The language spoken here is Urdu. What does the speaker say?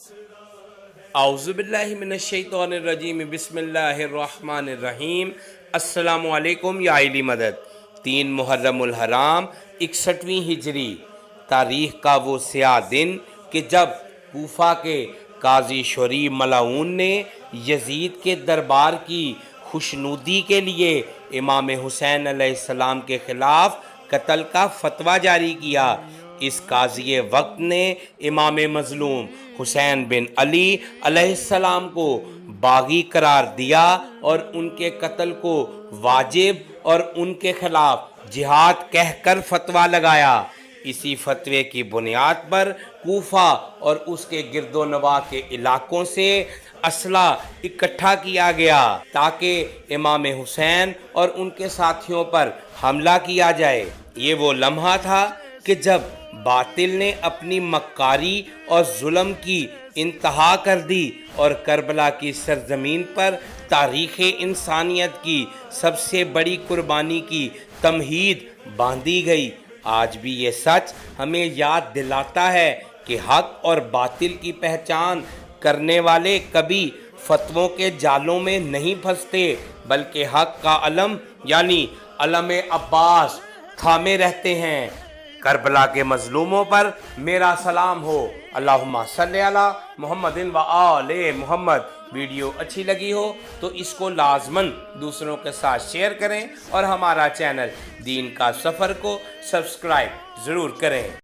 اعوذ باللہ من الشیطان الرجیم بسم اللہ الرحمن الرحیم۔ السلام علیکم یا علی مدد۔ 3 محرم الحرام 61ویں ہجری، تاریخ کا وہ سیاہ دن کہ جب کوفہ کے قاضی شریف ملعون نے یزید کے دربار کی خوشنودی کے لیے امام حسین علیہ السلام کے خلاف قتل کا فتویٰ جاری کیا۔ اس قاضی وقت نے امام مظلوم حسین بن علی علیہ السلام کو باغی قرار دیا اور ان کے قتل کو واجب اور ان کے خلاف جہاد کہہ کر فتویٰ لگایا۔ اسی فتوے کی بنیاد پر کوفہ اور اس کے گرد و نواح کے علاقوں سے اسلحہ اکٹھا کیا گیا تاکہ امام حسین اور ان کے ساتھیوں پر حملہ کیا جائے۔ یہ وہ لمحہ تھا کہ جب باطل نے اپنی مکاری اور ظلم کی انتہا کر دی اور کربلا کی سرزمین پر تاریخ انسانیت کی سب سے بڑی قربانی کی تمہید باندھی گئی۔ آج بھی یہ سچ ہمیں یاد دلاتا ہے کہ حق اور باطل کی پہچان کرنے والے کبھی فتووں کے جالوں میں نہیں پھنستے، بلکہ حق کا علم یعنی علم عباس تھامے رہتے ہیں۔ کربلا کے مظلوموں پر میرا سلام ہو۔ اللہم صلی علی محمد و آل محمد۔ ویڈیو اچھی لگی ہو تو اس کو لازماً دوسروں کے ساتھ شیئر کریں اور ہمارا چینل دین کا سفر کو سبسکرائب ضرور کریں۔